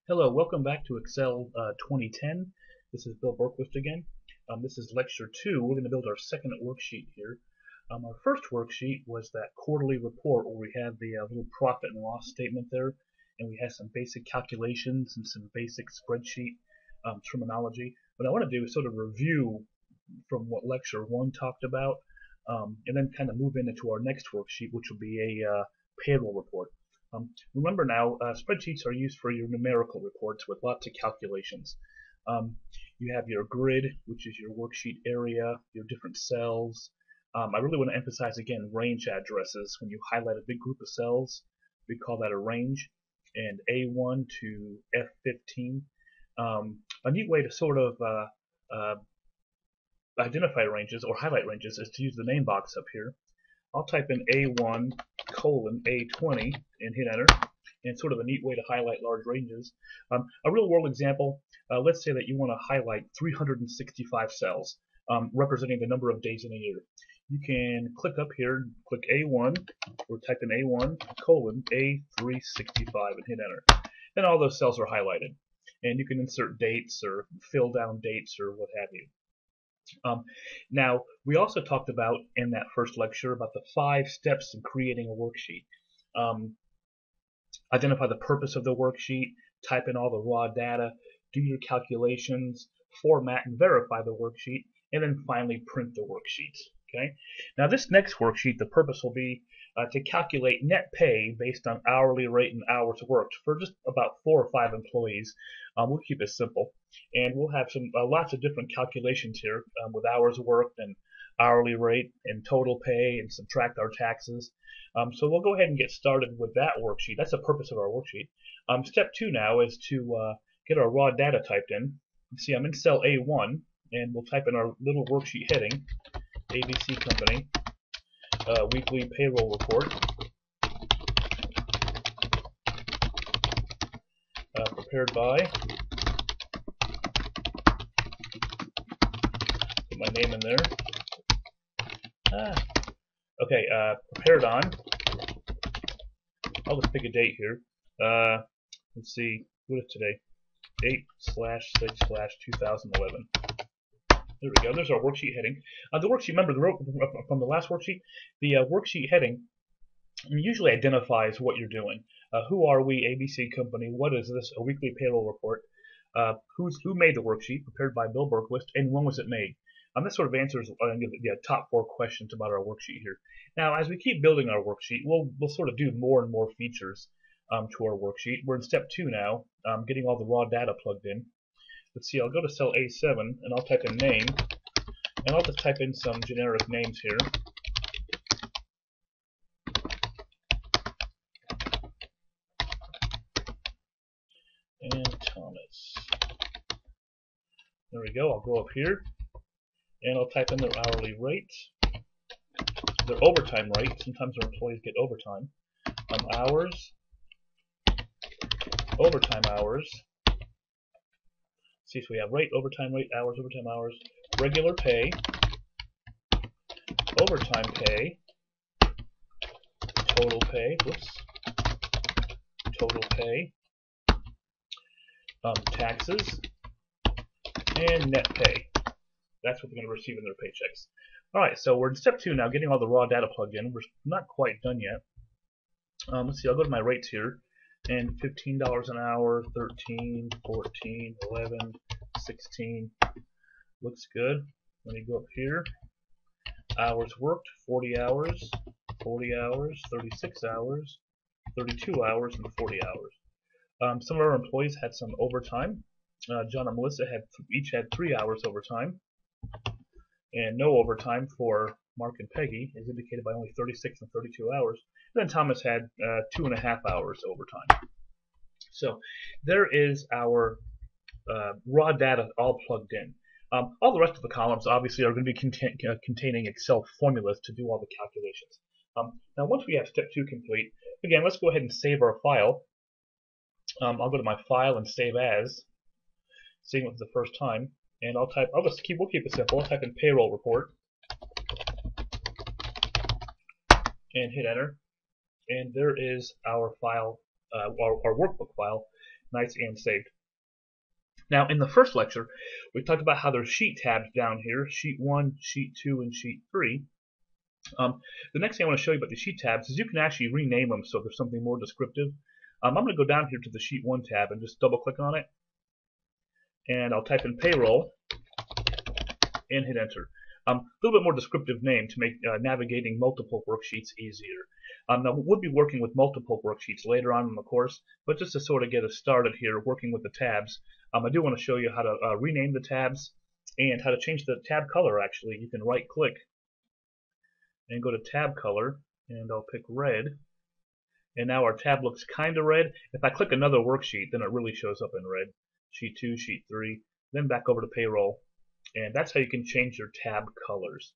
Hello, welcome back to Excel 2010. This is Bill Berquist again. This is Lecture 2. We're going to build our second worksheet here. Our first worksheet was that quarterly report where we had the little profit and loss statement there, and we had some basic calculations and some basic spreadsheet terminology. What I want to do is sort of review from what Lecture 1 talked about, and then kind of move into our next worksheet, which will be a payroll report. Remember now, spreadsheets are used for your numerical reports with lots of calculations. You have your grid, which is your worksheet area, your different cells. I really want to emphasize again range addresses. When you highlight a big group of cells, we call that a range. And A1 to F15. A neat way to sort of identify ranges or highlight ranges is to use the name box up here. I'll type in A1 colon A20 and hit enter, and sort of a neat way to highlight large ranges. A real world example, let's say that you want to highlight 365 cells representing the number of days in a year. You can click up here, click A1, or type in A1 colon A365 and hit enter. Then all those cells are highlighted. And you can insert dates or fill down dates or what have you. Now, we also talked about in that first lecture about the 5 steps in creating a worksheet. Identify the purpose of the worksheet, type in all the raw data, do your calculations, format and verify the worksheet, and then finally print the worksheets. Okay. Now, this next worksheet, the purpose will be to calculate net pay based on hourly rate and hours worked for just about 4 or 5 employees. We'll keep it simple, and we'll have some lots of different calculations here with hours worked and hourly rate and total pay and subtract our taxes. So we'll go ahead and get started with that worksheet. That's the purpose of our worksheet. Step 2 now is to get our raw data typed in. You see, I'm in cell A1, and we'll type in our little worksheet heading, ABC Company, weekly payroll report, prepared by, put my name in there, prepared on, I'll just pick a date here, let's see, what is today, 8/6/2011. There we go. There's our worksheet heading. The worksheet, remember from the last worksheet, the worksheet heading usually identifies what you're doing. Who are we, ABC Company? What is this? A weekly payroll report. Who made the worksheet? Prepared by Bill Berquist. And when was it made? This sort of answers the top 4 questions about our worksheet here. Now, as we keep building our worksheet, we'll sort of do more and more features to our worksheet. We're in step 2 now, getting all the raw data plugged in. Let's see, I'll go to cell A7 and I'll type in name, and I'll just type in some generic names here. And Thomas. There we go. I'll go up here and I'll type in their hourly rate, their overtime rate. Sometimes our employees get overtime. Hours, overtime hours. See, so we have rate, overtime, hours, regular pay, overtime pay, total pay, taxes, and net pay. That's what they're going to receive in their paychecks. Alright, so we're in step 2 now, getting all the raw data plugged in. We're not quite done yet. Let's see, I'll go to my rates here. And $15 an hour, 13, 14, 11, 16. Looks good. Let me go up here. Hours worked, 40 hours, 36 hours, 32 hours, and 40 hours. Some of our employees had some overtime. John and Melissa each had 3 hours overtime. And no overtime for Mark and Peggy is indicated by only 36 and 32 hours. And then Thomas had 2.5 hours overtime. So there is our raw data all plugged in. All the rest of the columns obviously are going to be containing Excel formulas to do all the calculations. Now once we have step 2 complete, again, let's go ahead and save our file. I'll go to my file and save as, seeing it for the first time. And we'll keep it simple. I'll type in payroll report and hit enter. And there is our file our workbook file nice and saved. Now, in the first lecture, we talked about how there's sheet tabs down here, sheet 1, sheet 2, and sheet 3. The next thing I want to show you about the sheet tabs is you can actually rename them so there's something more descriptive. I'm going to go down here to the sheet 1 tab and just double click on it, and I'll type in payroll and hit enter. A little bit more descriptive name to make navigating multiple worksheets easier. Now we'll be working with multiple worksheets later on in the course, but just to sort of get us started here working with the tabs, I do want to show you how to rename the tabs and how to change the tab color. Actually, you can right click and go to tab color, and I'll pick red, and now our tab looks kind of red. If I click another worksheet, then it really shows up in red. Sheet 2, sheet 3, then back over to payroll. And that's how you can change your tab colors.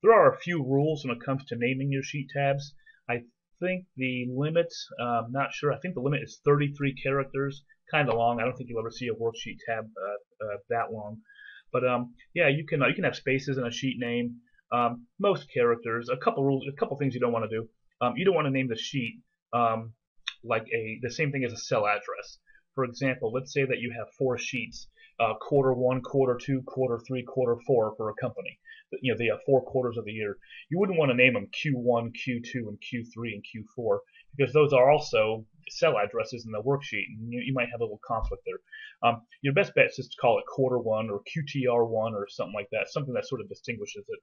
There are a few rules when it comes to naming your sheet tabs. I think the limit, not sure, I think the limit is 33 characters, kind of long. I don't think you'll ever see a worksheet tab that long. But yeah, you can have spaces in a sheet name. Most characters, a couple rules, a couple things you don't want to do. You don't want to name the sheet like the same thing as a cell address. For example, let's say that you have 4 sheets, quarter 1, quarter 2, quarter 3, quarter 4 for a company. You know, they have 4 quarters of the year. You wouldn't want to name them Q1, Q2, and Q3 and Q4 because those are also cell addresses in the worksheet, and you might have a little conflict there. Your best bet is just to call it quarter 1 or QTR1 or something like that, something that sort of distinguishes it.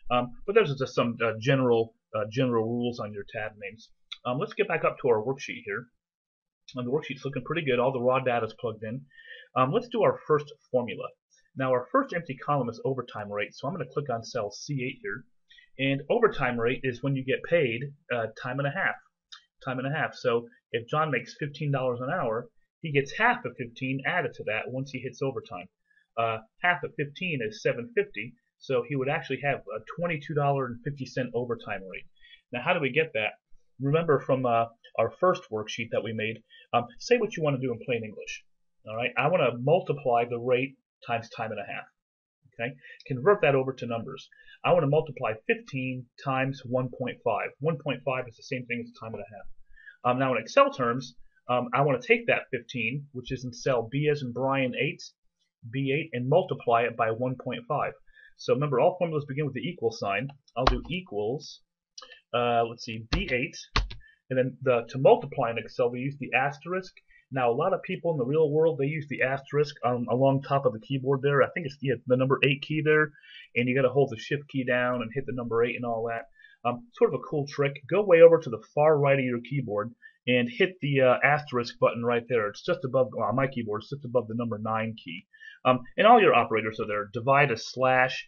But there's just some general rules on your tab names. Let's get back up to our worksheet here. The worksheet's looking pretty good. All the raw data is plugged in. Let's do our first formula. Now our first empty column is overtime rate, so I'm going to click on cell C8 here. And overtime rate is when you get paid time and a half. Time and a half. So if John makes $15 an hour, he gets half of 15 added to that once he hits overtime. Half of 15 is $7.50, so he would actually have a $22.50 overtime rate. Now how do we get that? Remember from our first worksheet that we made, say what you want to do in plain English. All right, I want to multiply the rate times time and a half. Okay, convert that over to numbers. I want to multiply 15 times 1.5. 1.5 is the same thing as time and a half. Now in Excel terms, I want to take that 15, which is in cell B as in Brian 8, B8, and multiply it by 1.5. So remember, all formulas begin with the equal sign. I'll do equals. Let's see, B8, and then to multiply in Excel we use the asterisk. Now a lot of people in the real world, they use the asterisk along top of the keyboard there. I think it's the number 8 key there, and you got to hold the shift key down and hit the number 8 and all that. Sort of a cool trick. Go way over to the far right of your keyboard and hit the asterisk button right there. It's just above, on my keyboard, it's just above the number 9 key. And all your operators are there. Divide is slash,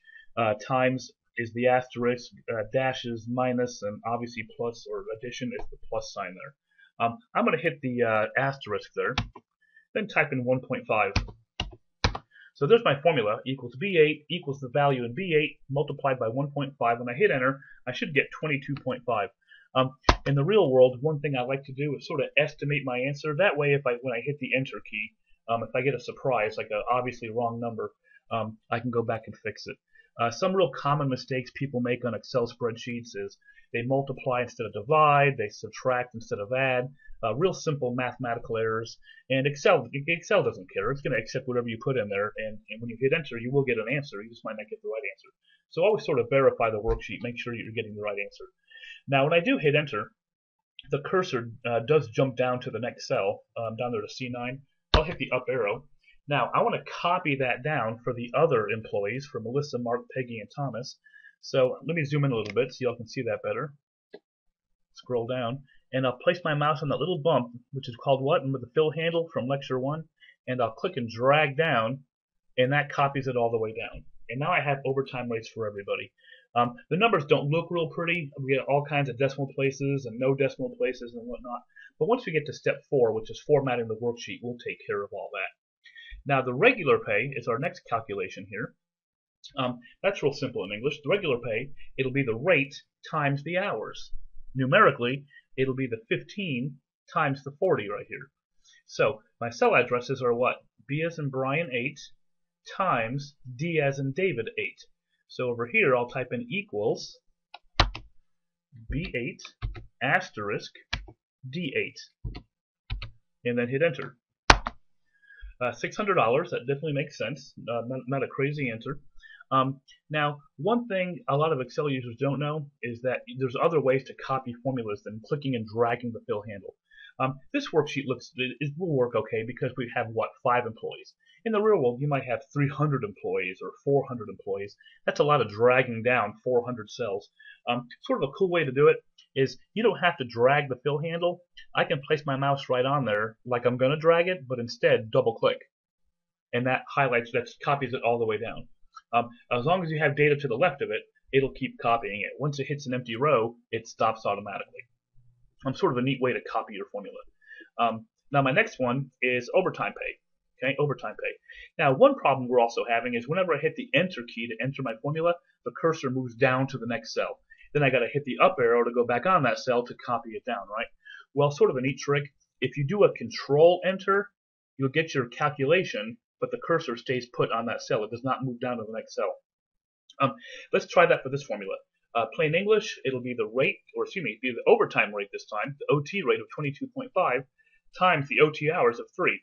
times is the asterisk, dash is minus, and obviously plus or addition is the plus sign there. I'm going to hit the asterisk there, then type in 1.5. So there's my formula, equals B8 equals the value in B8 multiplied by 1.5. When I hit enter, I should get 22.5. In the real world, one thing I like to do is sort of estimate my answer. That way, when I hit the enter key, if I get a surprise, like an obviously wrong number, I can go back and fix it. Some real common mistakes people make on Excel spreadsheets is they multiply instead of divide, they subtract instead of add, real simple mathematical errors. And Excel doesn't care. It's going to accept whatever you put in there, and when you hit enter, you will get an answer. You just might not get the right answer. So always sort of verify the worksheet, make sure you're getting the right answer. Now when I do hit enter, the cursor does jump down to the next cell, down there to C9. I'll hit the up arrow. Now, I want to copy that down for the other employees, for Melissa, Mark, Peggy, and Thomas. So let me zoom in a little bit so y'all can see that better. Scroll down, and I'll place my mouse on that little bump, which is called what? Remember the fill handle from Lecture 1? And I'll click and drag down, and that copies it all the way down. And now I have overtime rates for everybody. The numbers don't look real pretty. We get all kinds of decimal places and no decimal places and whatnot. But once we get to step 4, which is formatting the worksheet, we'll take care of all that. Now the regular pay is our next calculation here. That's real simple in English. The regular pay, it'll be the rate times the hours. Numerically, it'll be the 15 times the 40 right here. So my cell addresses are what? B as in Brian 8 times D as in David 8. So over here I'll type in equals B8 asterisk D8. and then hit enter. $600, that definitely makes sense. Not a crazy answer. Now, one thing a lot of Excel users don't know is that there's other ways to copy formulas than clicking and dragging the fill handle. This worksheet will work okay because we have, what, 5 employees. In the real world, you might have 300 employees or 400 employees. That's a lot of dragging down 400 cells. Sort of a cool way to do it is you don't have to drag the fill handle. I can place my mouse right on there like I'm going to drag it, but instead double click. And that copies it all the way down. As long as you have data to the left of it, it'll keep copying it. Once it hits an empty row, it stops automatically. Sort of a neat way to copy your formula. Now my next one is overtime pay. Okay, overtime pay. Now one problem we're also having is whenever I hit the enter key to enter my formula, the cursor moves down to the next cell. Then I got to hit the up arrow to go back on that cell to copy it down, right? Well, sort of a neat trick. If you do a control enter, you'll get your calculation, but the cursor stays put on that cell. It does not move down to the next cell. Let's try that for this formula. Plain English, it'll be the rate, or excuse me, be the overtime rate this time, the OT rate of 22.5 times the OT hours of 3.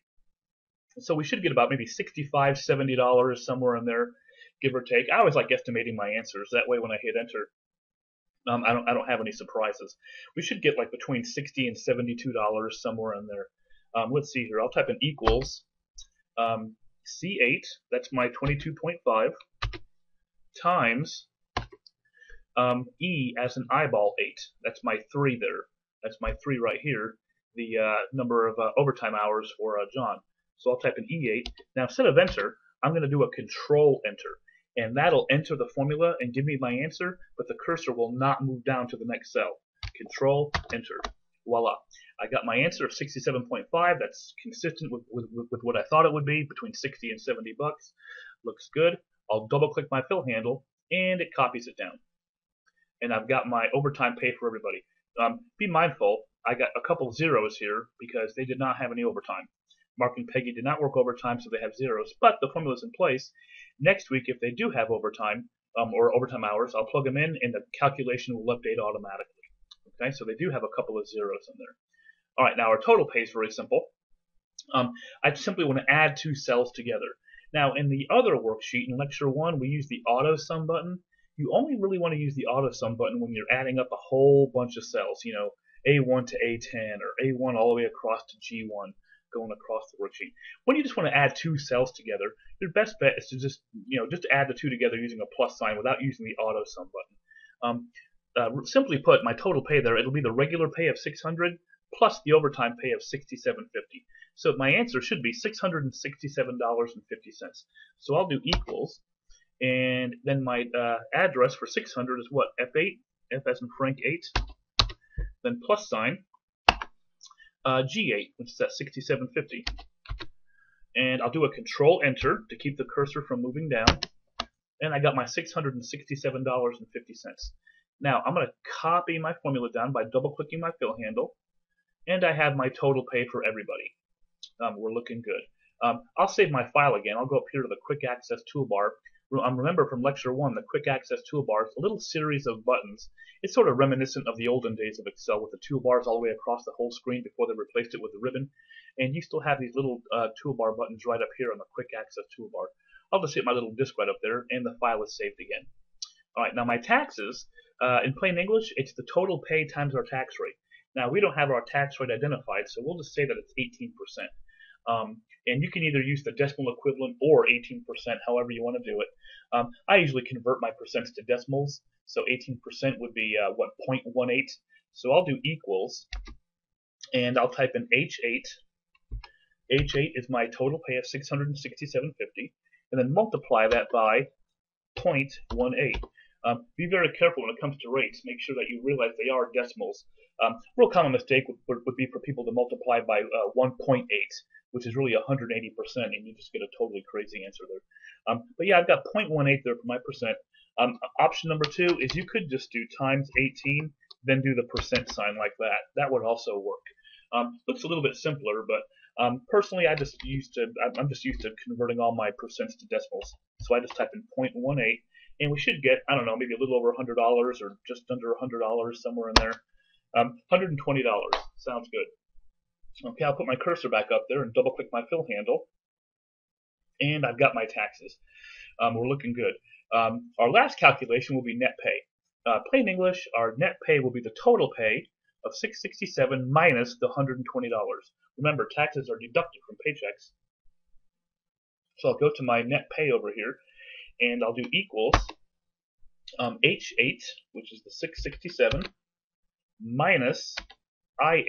So we should get about maybe $65, $70 somewhere in there, give or take. I always like estimating my answers. That way when I hit enter, I don't have any surprises. We should get like between $60 and $72 somewhere in there. Let's see here. I'll type in equals C8, that's my 22.5, times E as an eyeball 8. That's my 3 there. That's my 3 right here, the number of overtime hours for John. So I'll type in E8. Now instead of enter, I'm going to do a control enter. And that'll enter the formula and give me my answer, but the cursor will not move down to the next cell. Control enter. Voila. I got my answer of 67.5. That's consistent with what I thought it would be, between 60 and 70 bucks. Looks good. I'll double click my fill handle and it copies it down. And I've got my overtime pay for everybody. Be mindful, I got a couple zeros here because they did not have any overtime. Mark and Peggy did not work overtime, so they have zeros, but the formula's in place. Next week, if they do have overtime, or overtime hours, I'll plug them in and the calculation will update automatically. Okay, so they do have a couple of zeros in there. All right, now our total pay is very simple. I simply want to add 2 cells together. Now, in the other worksheet, in Lecture 1, we use the auto sum button. You only really want to use the auto sum button when you're adding up a whole bunch of cells, you know, A1 to A10 or A1 all the way across to G1. Going across the worksheet. When you just want to add 2 cells together, your best bet is to just add the 2 together using a plus sign without using the auto sum button. Simply put, my total pay there, it'll be the regular pay of $600 plus the overtime pay of $67.50. So my answer should be $667.50. So I'll do equals, and then my address for 600 is what? F8, F as in Frank 8, then plus sign. G8, which is at 67.50. And I'll do a control enter to keep the cursor from moving down. And I got my $667.50. Now I'm going to copy my formula down by double clicking my fill handle. And I have my total pay for everybody. We're looking good. I'll save my file again. I'll go up here to the quick access toolbar. Remember from Lecture 1, the quick access toolbar is a little series of buttons. It's sort of reminiscent of the olden days of Excel with the toolbars all the way across the whole screen before they replaced it with a ribbon. And you still have these little toolbar buttons right up here on the quick access toolbar. I'll just hit my little disk right up there and the file is saved again. Alright, now my taxes, in plain English, it's the total pay times our tax rate. Now we don't have our tax rate identified, so we'll just say that it's 18%. And you can either use the decimal equivalent or 18%, however you want to do it. I usually convert my percents to decimals, so 18% would be, 0.18. So I'll do equals, and I'll type in H8. H8 is my total pay of $667.50, and then multiply that by 0.18. Be very careful when it comes to rates. Make sure that you realize they are decimals. Real common mistake would be for people to multiply by 1.8, which is really 180%, and you just get a totally crazy answer there. But yeah, I've got 0.18 there for my percent. Option number 2 is you could just do times 18, then do the percent sign like that. That would also work. Looks a little bit simpler, but personally, I'm just used to converting all my percents to decimals. So I just type in 0.18. And we should get, I don't know, maybe a little over $100 or just under $100, somewhere in there. $120. Sounds good. Okay, I'll put my cursor back up there and double click my fill handle, and I've got my taxes. We're looking good. Our last calculation will be net pay. Plain English, our net pay will be the total pay of $667 minus the $120. Remember, taxes are deducted from paychecks. So I'll go to my net pay over here, and I'll do equals H8, which is the 667, minus I8,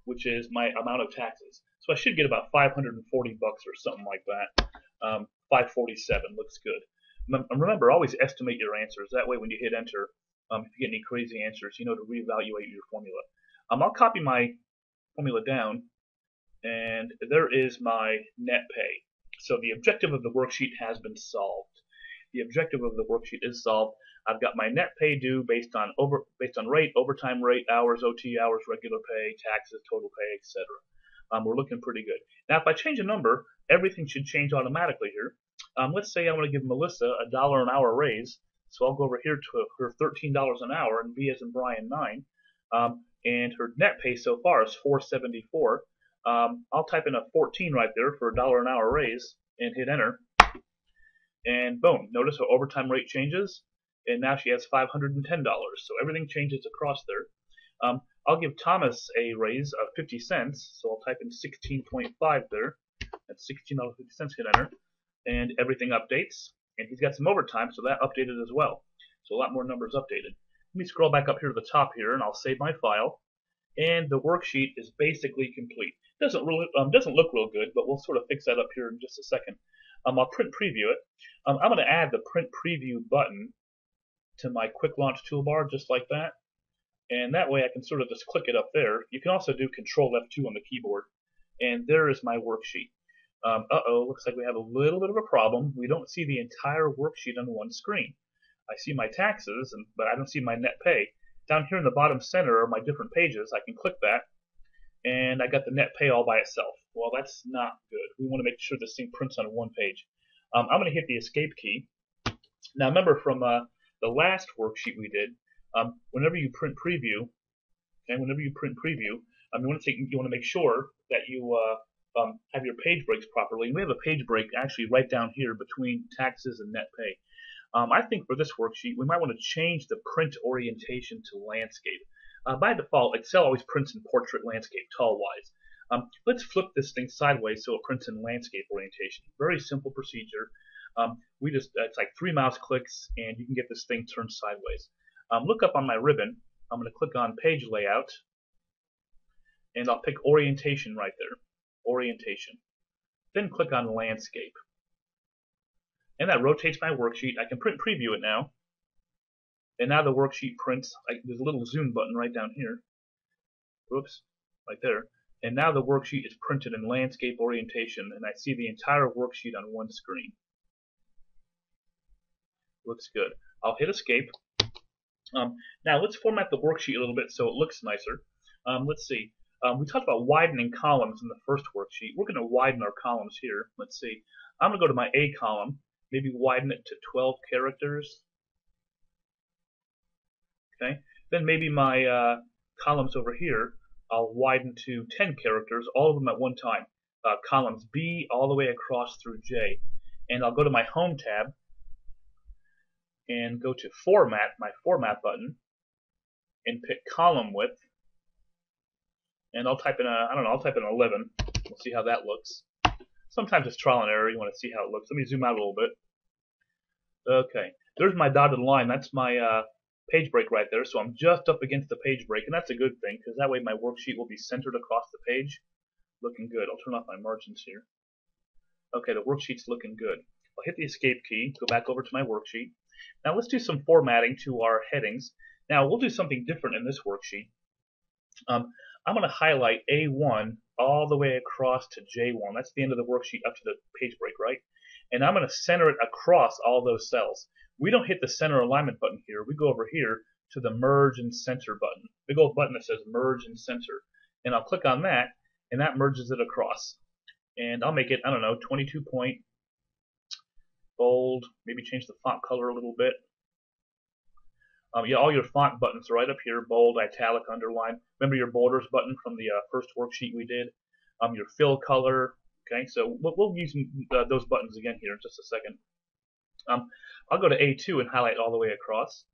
which is my amount of taxes. So I should get about $540 or something like that. 547 looks good. Remember, always estimate your answers. That way, when you hit enter, if you get any crazy answers, you know to reevaluate your formula. I'll copy my formula down, and there is my net pay. So the objective of the worksheet has been solved. The objective of the worksheet is solved. I've got my net pay due based on rate, overtime rate, hours, OT hours, regular pay, taxes, total pay, etc. We're looking pretty good. Now, if I change a number, everything should change automatically here. Let's say I want to give Melissa $1 an hour raise, so I'll go over here to her $13 an hour and B as in Brian 9, and her net pay so far is $474. I'll type in a 14 right there for $1 an hour raise and hit enter, and boom, notice her overtime rate changes, and now she has $510. So everything changes across there. I'll give Thomas a raise of 50 cents, so I'll type in 16.5 there. That's $16.50, hit enter, and everything updates. And he's got some overtime, so that updated as well. So a lot more numbers updated. Let me scroll back up here to the top here, and I'll save my file. And the worksheet is basically complete. Doesn't look real good, but we'll sort of fix that up here in just a second. I'll print preview it. I'm going to add the print preview button to my quick launch toolbar, just like that. And that way I can sort of just click it up there. You can also do Control F2 on the keyboard. And there is my worksheet. Looks like we have a little bit of a problem. We don't see the entire worksheet on one screen. I see my taxes, but I don't see my net pay. Down here in the bottom center are my different pages. I can click that, and I got the net pay all by itself. Well, that's not good. We want to make sure this thing prints on one page. I'm going to hit the Escape key. Now, remember from the last worksheet we did, whenever you print preview, you want to make sure that you have your page breaks properly. And we have a page break actually right down here between taxes and net pay. I think for this worksheet, we might want to change the print orientation to landscape. By default, Excel always prints in portrait landscape, tall-wise. Let's flip this thing sideways so it prints in landscape orientation. Very simple procedure. It's like 3 mouse clicks, and you can get this thing turned sideways. Look up on my ribbon. I'm going to click on Page Layout, and I'll pick Orientation right there. Orientation. Then click on Landscape. And that rotates my worksheet. I can print preview it now. And now the worksheet prints. There's a little zoom button right down here. Whoops, right there. And now the worksheet is printed in landscape orientation, and I see the entire worksheet on one screen. Looks good. I'll hit Escape. Now let's format the worksheet a little bit so it looks nicer. Let's see. We talked about widening columns in the first worksheet. We're going to widen our columns here. Let's see. I'm going to go to my A column. Maybe widen it to 12 characters. Okay. Then maybe my columns over here, I'll widen to 10 characters, all of them at one time. Columns B all the way across through J. And I'll go to my Home tab and go to Format, my Format button, and pick Column Width. And I'll type in I'll type in 11. We'll see how that looks. Sometimes it's trial and error. You want to see how it looks. Let me zoom out a little bit. Okay, there's my dotted line. That's my page break right there. So I'm just up against the page break, and that's a good thing because that way my worksheet will be centered across the page. Looking good. I'll turn off my margins here. Okay, the worksheet's looking good. I'll hit the Escape key, go back over to my worksheet. Now let's do some formatting to our headings. Now we'll do something different in this worksheet. I'm going to highlight A1 all the way across to J1. That's the end of the worksheet up to the page break, right? And I'm going to center it across all those cells. We don't hit the center alignment button here. We go over here to the Merge and Center button. Big old button that says Merge and Center. And I'll click on that, and that merges it across. And I'll make it, 22 point, bold, maybe change the font color a little bit. Yeah, all your font buttons are right up here, bold, italic, underline. Remember your borders button from the first worksheet we did? Your fill color. Okay, so we'll use those buttons again here in just a second. I'll go to A2 and highlight all the way across.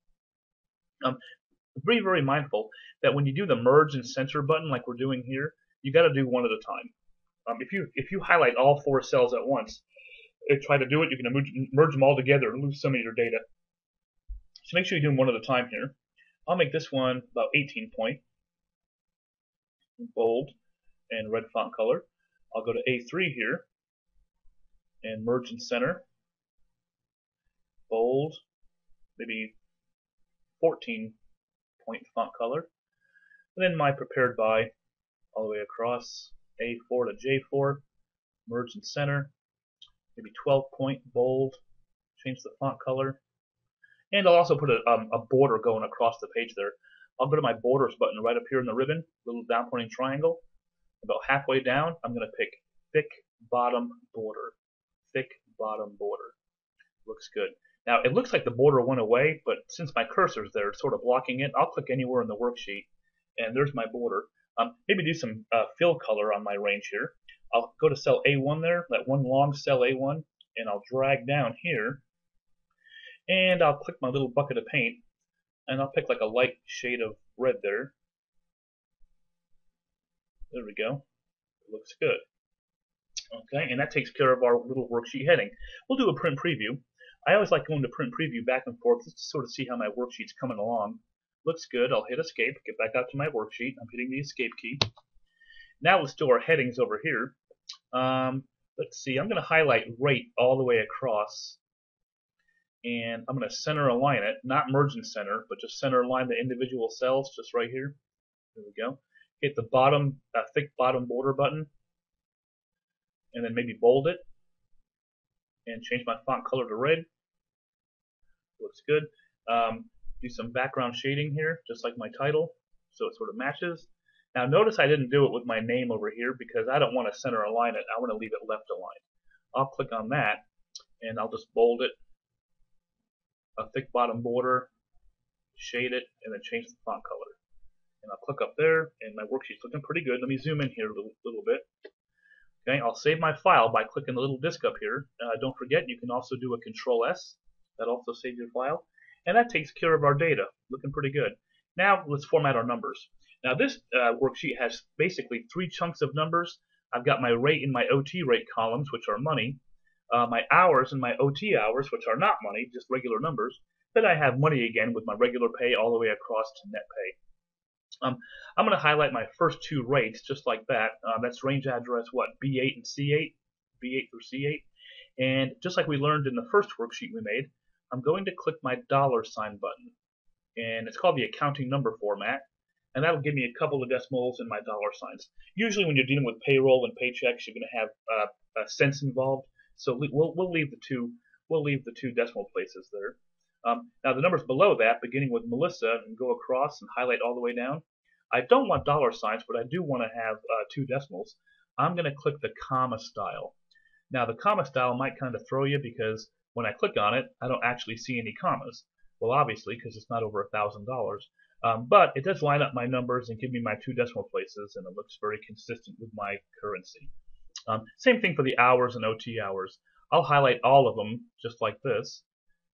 Be very mindful that when you do the merge and center button like we're doing here, you got to do one at a time. If you highlight all 4 cells at once, try to do it, you're going to merge them all together and lose some of your data. So make sure you do them one at a time here. I'll make this one about 18 point, bold, and red font color. I'll go to A3 here, and merge and center, bold, maybe 14 point font color. And then my prepared by all the way across, A4 to J4, merge and center, maybe 12 point, bold, change the font color. And I'll also put a border going across the page there. I'll go to my borders button right up here in the ribbon, little down pointing triangle. About halfway down, I'm going to pick thick bottom border. Thick bottom border. Looks good. Now, it looks like the border went away, but since my cursor's there, it's sort of blocking it. I'll click anywhere in the worksheet, and there's my border. Maybe do some fill color on my range here. I'll go to cell A1 there, that one long cell A1, and I'll drag down here. And I'll click my little bucket of paint, and I'll pick like a light shade of red there. There we go. It looks good. Okay, and that takes care of our little worksheet heading. We'll do a print preview. I always like going to print preview back and forth just to sort of see how my worksheet's coming along. Looks good. I'll hit escape, get back out to my worksheet. I'm hitting the escape key. Now let's do our headings over here. Let's see, I'm going to highlight rate all the way across. And I'm going to center align it, not merge and center, but just center align the individual cells just right here. There we go. Hit the bottom, thick bottom border button, and then maybe bold it, and change my font color to red. Looks good. Do some background shading here, just like my title, so it sort of matches. Now notice I didn't do it with my name over here because I don't want to center align it. I want to leave it left aligned. I'll click on that, and I'll just bold it. A thick bottom border, shade it, and then change the font color. And I'll click up there, and my worksheet's looking pretty good. Let me zoom in here a little bit. Okay, I'll save my file by clicking the little disk up here. Don't forget, you can also do a Control-S. That also saves your file. And that takes care of our data. Looking pretty good. Now, let's format our numbers. Now, this worksheet has basically 3 chunks of numbers. I've got my rate and my OT rate columns, which are money. My hours and my OT hours, which are not money, just regular numbers. Then I have money again with my regular pay all the way across to net pay. I'm going to highlight my first 2 rates just like that. That's range address, what, B8 and C8, B8 through C8. And just like we learned in the first worksheet we made, I'm going to click my $sign button. And it's called the accounting number format. And that'll give me a couple of decimals and my $signs. Usually when you're dealing with payroll and paychecks, you're going to have cents involved. So we'll leave the two decimal places there. Now the numbers below that, beginning with Melissa, and go across and highlight all the way down. I don't want $signs, but I do want to have 2 decimals. I'm going to click the comma style. Now the comma style might kind of throw you because when I click on it, I don't actually see any commas. Well, obviously, because it's not over $1,000. But it does line up my numbers and give me my 2 decimal places, and it looks very consistent with my currency. Same thing for the hours and OT hours. I'll highlight all of them just like this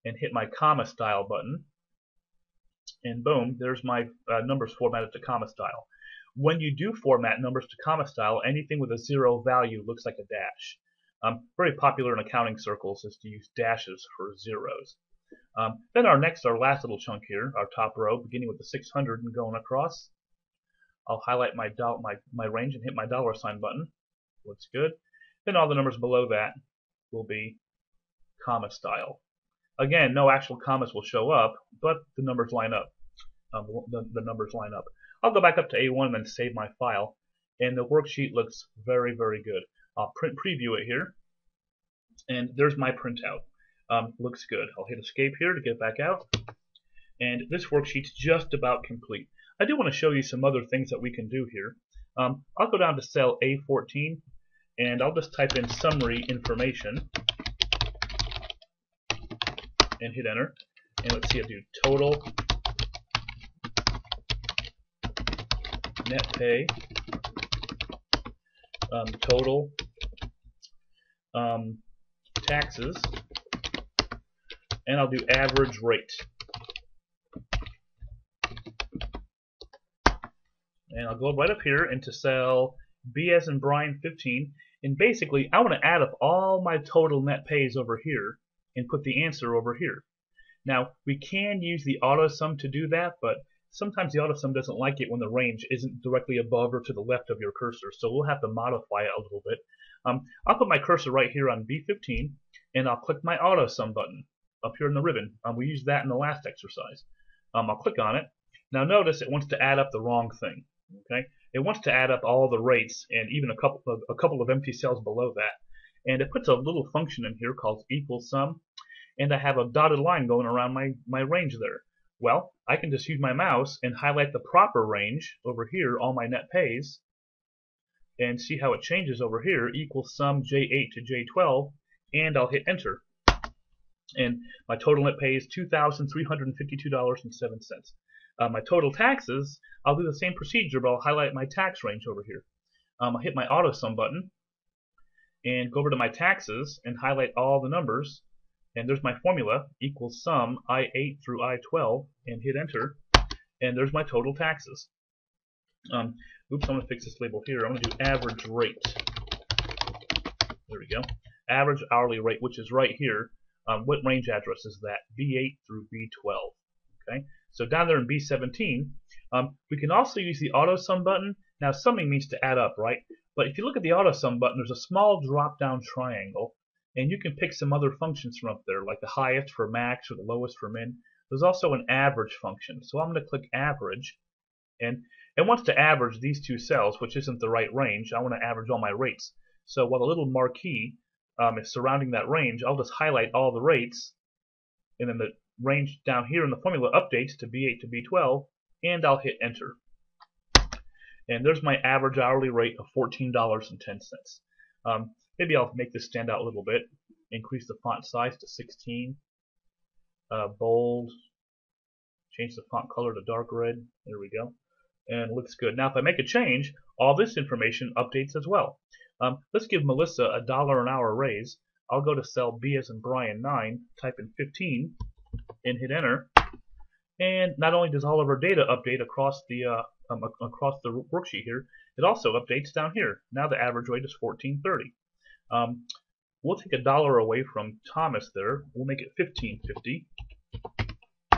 and hit my comma style button. And boom, there's my numbers formatted to comma style. When you do format numbers to comma style, anything with a 0 value looks like a dash. Very popular in accounting circles is to use dashes for zeros. Then our last little chunk here, our top row, beginning with the 600 and going across. I'll highlight my range and hit my $sign button. Looks good. Then all the numbers below that will be comma style. Again, no actual commas will show up, but the numbers line up. The numbers line up. I'll go back up to A1 and then save my file, and the worksheet looks very, very good. I'll print preview it here, and there's my printout. Looks good. I'll hit escape here to get back out, and this worksheet's just about complete. I do want to show you some other things that we can do here. I'll go down to cell A14, and I'll just type in summary information and hit enter. And let's see, I'll do total net pay, total, taxes, and I'll do average rate. And I'll go right up here into cell B as in Brian 15, and basically I want to add up all my total net pays over here and put the answer over here. Now we can use the auto sum to do that, but sometimes the auto sum doesn't like it when the range isn't directly above or to the left of your cursor, so we'll have to modify it a little bit. I'll put my cursor right here on B15, and I'll click my auto sum button up here in the ribbon. We used that in the last exercise. I'll click on it. Now notice it wants to add up the wrong thing. Okay, it wants to add up all the rates and even a couple of empty cells below that, and it puts a little function in here called equal sum, and I have a dotted line going around my range there. Well, I can just use my mouse and highlight the proper range over here, all my net pays, and see how it changes over here, equal sum J8 to J12, and I'll hit enter. And my total net pay is $2,352.07. My total taxes, I'll do the same procedure, but I'll highlight my tax range over here. I'll hit my auto sum button and go over to my taxes and highlight all the numbers, and there's my formula, equals sum I8 through I12, and hit enter, and there's my total taxes. Oops, I'm going to fix this label here. I'm going to do average rate. There we go. Average hourly rate, which is right here. What range address is that? B8 through B12. Okay, so down there in B17, we can also use the auto sum button. Now summing means to add up, right? But if you look at the auto sum button, there's a small drop down triangle, and you can pick some other functions from up there, like the highest for max or the lowest for min. There's also an average function, so I'm going to click average, and it wants to average these two cells, which isn't the right range. I want to average all my rates. So while the little marquee is surrounding that range, I'll just highlight all the rates, and then the range down here in the formula updates to B8 to B12, and I'll hit enter. And there's my average hourly rate of $14.10. Maybe I'll make this stand out a little bit. Increase the font size to 16. Bold. Change the font color to dark red. There we go. And it looks good. Now if I make a change, all this information updates as well. Let's give Melissa a $1 an hour raise. I'll go to cell B as in Brian 9, type in 15, and hit enter. And not only does all of our data update across the worksheet here, it also updates down here. Now the average rate is $14.30. We'll take $1 away from Thomas there. We'll make it $15.50.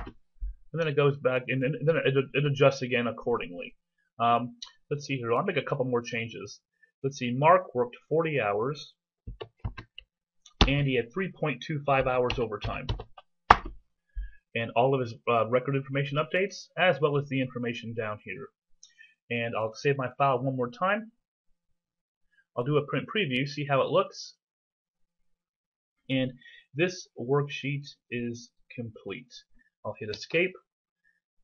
And then it goes back, and then it adjusts again accordingly. Let's see here. I'll make a couple more changes. Let's see. Mark worked 40 hours, and he had 3.25 hours overtime. And all of his record information updates, as well as the information down here. And I'll save my file one more time. I'll do a print preview, see how it looks. And this worksheet is complete. I'll hit escape,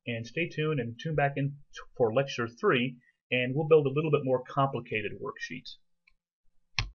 and stay tuned and tune back in for lecture 3, and we'll build a little bit more complicated worksheet.